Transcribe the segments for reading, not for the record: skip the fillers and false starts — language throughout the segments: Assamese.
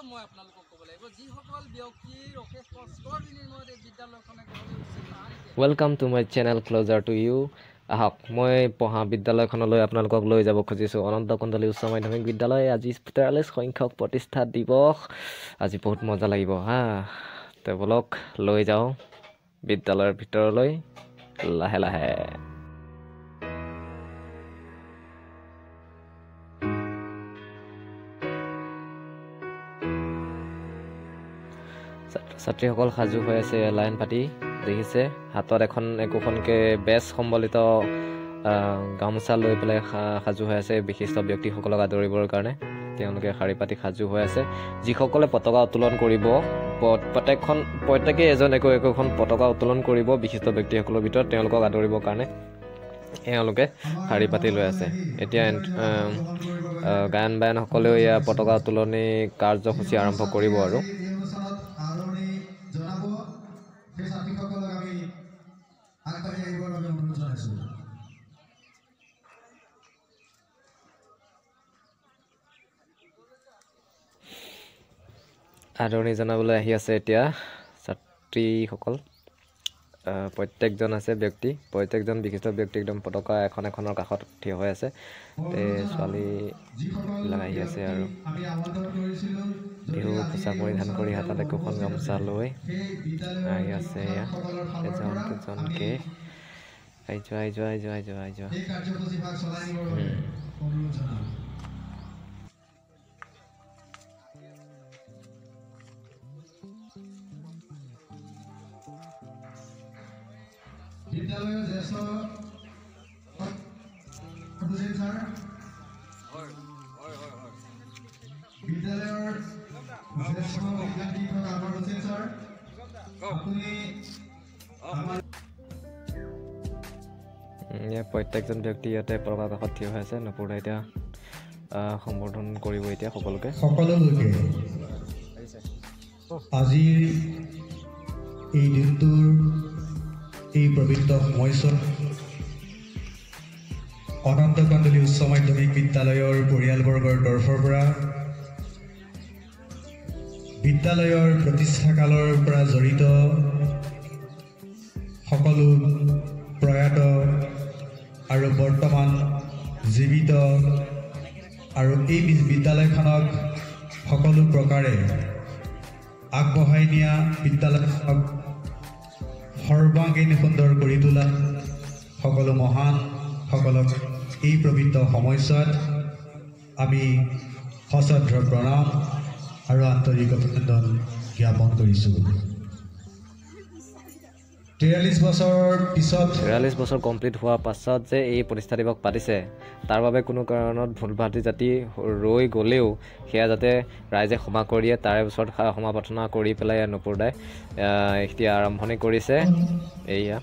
মই আপোনালোকক ক'ব লাগিব যিসকল ব্যক্তিৰ অশেষ কষ্টৰ বিনিময়ত এই বিদ্যালয়খনে Welcome to my channel Closer to You. আহক মই পঢ়া বিদ্যালয়খনলৈ আপোনালোকক লৈ যাব খুজিছো অনন্ত কন্দলী উচ্চ মাধ্যমিক বিদ্যালয় আজি 43 সংখ্যক প্ৰতিষ্ঠা দিৱস আজি বহুত মজা লাগিব হা তে বলক লৈ যাও বিদ্যালয়ৰ ভিতৰলৈ লাহে লাহে ছাত্ৰীসকল সাজু হৈ আছে লাইন পাতি দেখিছে হাতত একোখনকে বেছ সম্বলিত গামোচা লৈ পেলাই সাজু হৈ আছে বিশিষ্ট ব্যক্তিসকলক আদৰিবৰ কাৰণে তেওঁলোকে শাৰী পাতি সাজু হৈ আছে যিসকলে পতাকা উত্তোলন কৰিব প্ৰত্যেকে এজন একোখন পতাকা উত্তোলন কৰিব বিশিষ্ট ব্যক্তিসকলৰ ভিতৰত তেওঁলোকক আদৰিবৰ কাৰণে এওঁলোকে শাৰী পাতি লৈ আছে এতিয়া গায়ন বায়নসকলেও এয়া পতাকা উত্তোলনী কাৰ্যসূচী আৰম্ভ কৰিব আৰু আদৰণি জনাবলৈ আহি আছে এতিয়া ছাত্ৰীসকল প্ৰত্যেকজন আছে ব্যক্তি প্ৰত্যেকজন বিশিষ্ট ব্যক্তি একদম পতাকা এখনৰ কাষত থিয় হৈ আছে তে ছোৱালী আহি আছে আৰু বিহু পোচাক পৰিধান কৰি হাতত একোখন গামোচা লৈ আহি আছে এজনকে আহি যোৱা বিদ্যালয়ৰ জ্যেষ্ঠ হুছেইন ছাৰ বিদ্যালয়ৰ জ্যেষ্ঠ শিক্ষক আমাৰ হুছেইন ছাৰ আপুনি প্ৰত্যেকজন ব্যক্তি ইয়াতে পতাকা কাষত থিয় হৈ আছে নপুৰা এতিয়া সম্বোধন কৰিব এতিয়া সকলোকে আজিৰ এই দিনটোৰ এই পবিত্ৰ সময়ছোৱাত অনন্ত কন্দলী উচ্চ মাধ্যমিক বিদ্যালয়ৰ পৰিয়ালবৰ্গৰ তৰফৰ পৰা বিদ্যালয়ৰ প্ৰতিষ্ঠাকালৰ পৰা জড়িত সকলো প্ৰয়াত আৰু বৰ্তমান জীৱিত আৰু এই বিদ্যালয়খনক সকলো প্ৰকাৰে আগবঢ়াই নিয়া বিদ্যালয়খনক সৰ্বাংগীন সুন্দৰ কৰি তোলা সকলো মহান সকলক এই পবিত্ৰ সময়ছোৱাত আমি সশ্ৰদ্ধ প্ৰণাম আৰু আন্তৰিক অভিনন্দন জ্ঞাপন কৰিছোঁ 43 বছৰ কমপ্লিট হোৱাৰ পাছত যে এই প্ৰতিষ্ঠা দিৱস পাতিছে তাৰ বাবে কোনো কাৰণত ভুল ভ্ৰান্তি জাতি ৰৈ গ'লেও সেয়া যাতে ৰাইজে ক্ষমা কৰি দিয়ে তাৰে ওচৰত ক্ষমা প্ৰাৰ্থনা কৰি পেলাই নপৰদাই এতিয়া আৰম্ভণি কৰিছে এয়া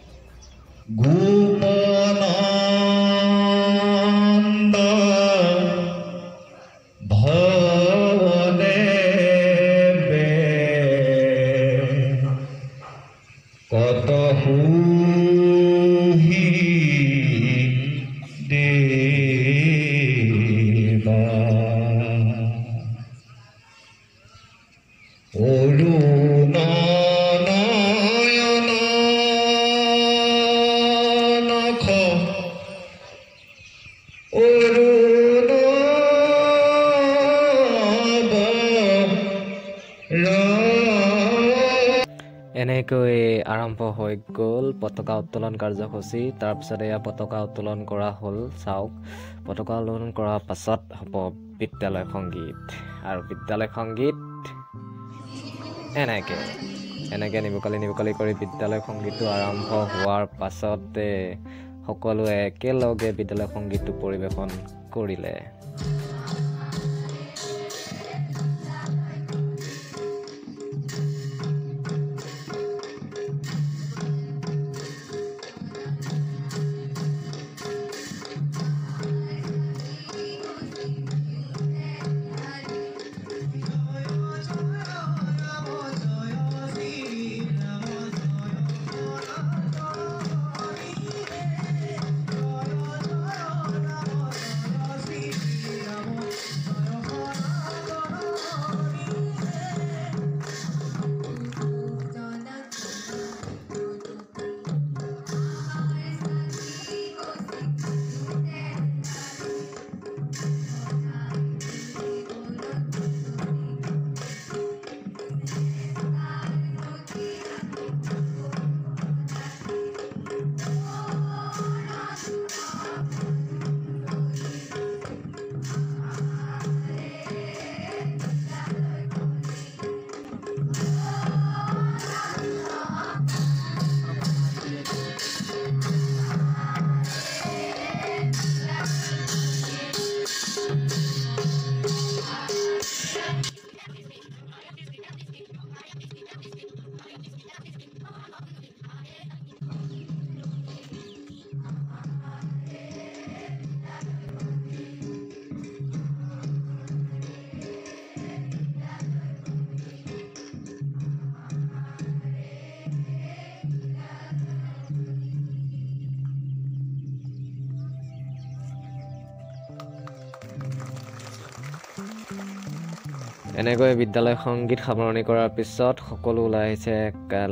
এনেকৈ আৰম্ভ হৈ গ'ল পতাকা উত্তোলন কাৰ্যসূচী তাৰপিছত এয়া পতাকা উত্তোলন কৰা হ'ল চাওক পতাকা উত্তোলন কৰাৰ পাছত হ'ব বিদ্যালয় সংগীত আৰু বিদ্যালয় সংগীত এনেকৈ নিবুকালি কৰি বিদ্যালয় সংগীতটো আৰম্ভ হোৱাৰ পাছতে সকলোৱে একেলগে বিদ্যালয় সংগীতটো পৰিৱেশন কৰিলে এনেকৈ বিদ্যালয় সংগীত সামৰণি কৰাৰ পিছত সকলো ওলাই আহিছে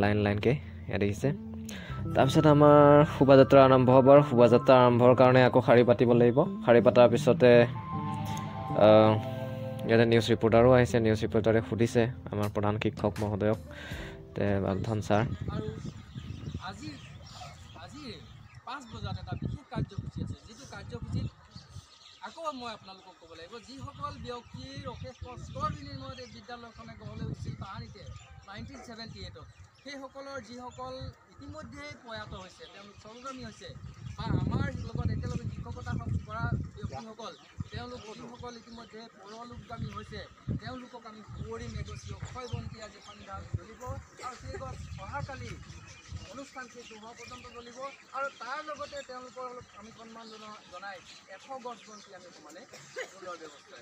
লাইন লাইনকৈ ইয়াত দেখিছে। তাৰপিছত আমাৰ শোভাযাত্ৰা আৰম্ভ হ'ব আৰু শোভাযাত্ৰা আৰম্ভৰ কাৰণে আকৌ শাৰী পাতিব লাগিব। শাৰী পতাৰ পিছতে ইয়াতে নিউজ ৰিপৰ্টাৰো আহিছে। নিউজ ৰিপৰ্টাৰে সুধিছে আমাৰ প্ৰধান শিক্ষক মহোদয়ক বাগধন ছাৰ। আৰু আজি 5 বজাত এটা বিশেষ কাৰ্যসূচী আছে, যিটো কাৰ্যসূচীত আকৌ মই আপোনালোকক ক'ব লাগিব, যিসকল ব্যক্তিৰ অশেষ কষ্টৰ বিনিময়ত এই বিদ্যালয়খনে গঢ়লৈ উঠিছিল তাহানিতে 1978-ত, সেইসকলৰ যিসকল ইতিমধ্যে প্ৰয়াত হৈছে, তেওঁলোক স্বৰ্গগামী হৈছে, বা আমাৰ লগত একেলগে শিক্ষকতা কৰা ব্যক্তিসকল, তেওঁলোক যিসকল ইতিমধ্যে পৰলোকগামী হৈছে, তেওঁলোকক আমি সুঁৱৰি মেগচি অক্ষয় বন্তি আজি সন্ধ্যা জ্বলিব আৰু সেই গছ অহাকালি অনুষ্ঠান শেষ নোহোৱা পৰ্যন্ত জ্বলিব। আৰু তাৰ লগতে তেওঁলোকৰ আমি সন্মান জনাই 100 গছ বন্তি আমি সমানে জ্বলোৱাৰ ব্যৱস্থা।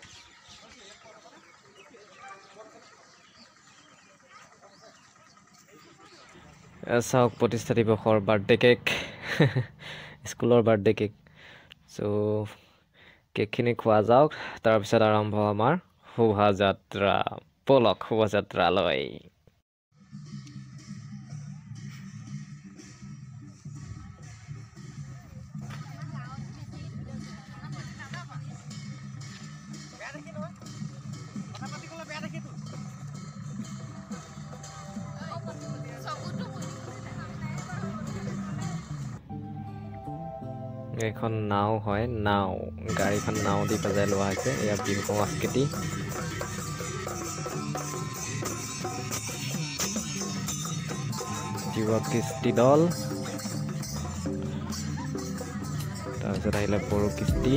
চাওক প্ৰতিষ্ঠা দিৱসৰ বাৰ্থডে কেক, স্কুলৰ বাৰ্থডে কেক। চ' কেকখিনি খোৱা যাওক, তাৰপিছত আৰম্ভ আমাৰ শোভাযাত্ৰা। ব'লক শোভাযাত্ৰালৈ। এইখন নাও হয়, নাও গাড়ীখন নাও দি সজাই লোৱা হৈছে। এয়া বিহু সংস্কৃতি। যুৱ কৃষ্টি দল, তাৰপিছত আহিলে বড়ো কৃষ্টি,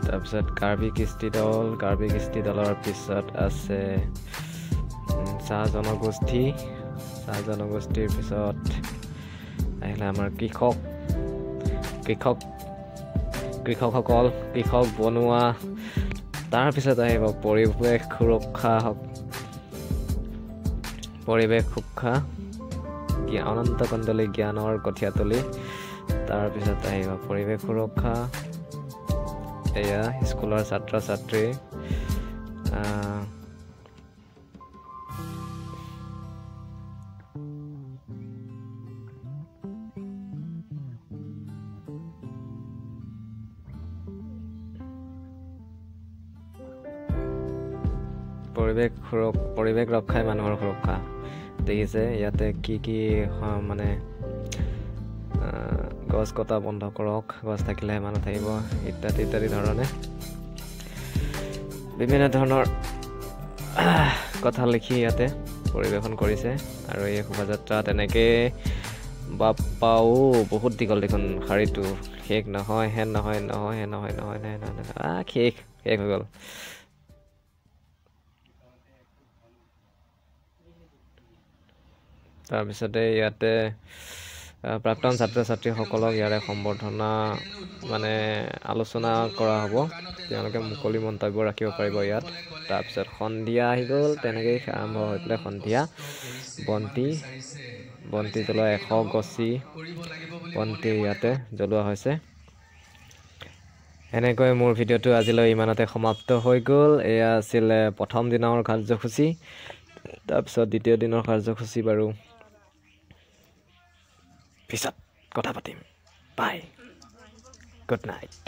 তাৰপিছত কাৰ্বি কৃষ্টি দল। কাৰ্বি কৃষ্টি দলৰ পিছত আছে চাহ জনগোষ্ঠী। চাহ জনগোষ্ঠীৰ পিছত আহিলে আমাৰ কৃষকসকল, কৃষক বনোৱা। তাৰপিছত আহিব পৰিৱেশ সুৰক্ষা, অনন্ত কন্দলী জ্ঞানৰ কঠীয়াতলী। তাৰপিছত আহিব পৰিৱেশ সুৰক্ষা। এয়া স্কুলৰ ছাত্ৰ ছাত্ৰী। পৰিৱেশ ৰক্ষাই মানুহৰ সুৰক্ষা। দেখিছে ইয়াতে কি মানে গছ কটা বন্ধ কৰক, গছ থাকিলেহে মানুহ থাকিব, ইত্যাদি ইত্যাদি ধৰণে বিভিন্ন ধৰণৰ কথা লিখি ইয়াতে পৰিৱেশন কৰিছে। আৰু এই শোভাযাত্ৰা তেনেকৈ বাপ্পাও বহুত দীঘল দেখোন শাৰীটো, শেষ নহয় শেষ হৈ গ'ল। তাৰপিছতে ইয়াতে প্ৰাক্তন ছাত্ৰ ছাত্ৰীসকলক ইয়াৰে সম্বৰ্ধনা মানে আলোচনা কৰা হ'ব। তেওঁলোকে মুকলি মন্তব্য ৰাখিব পাৰিব ইয়াত। তাৰপিছত সন্ধিয়া আহি গ'ল, তেনেকৈয়ে আৰম্ভ হৈ পেলাই সন্ধিয়া বন্তি জ্বলোৱা 100 গছি বন্তি ইয়াতে জ্বলোৱা হৈছে। এনেকৈ মোৰ ভিডিঅ'টো আজিলৈ ইমানতে সমাপ্ত হৈ গ'ল। এয়া আছিলে প্ৰথম দিনৰ কাৰ্যসূচী। তাৰপিছত দ্বিতীয় দিনৰ কাৰ্যসূচী বাৰু পিছত কথা পাতিম। বাই, গুড নাইট।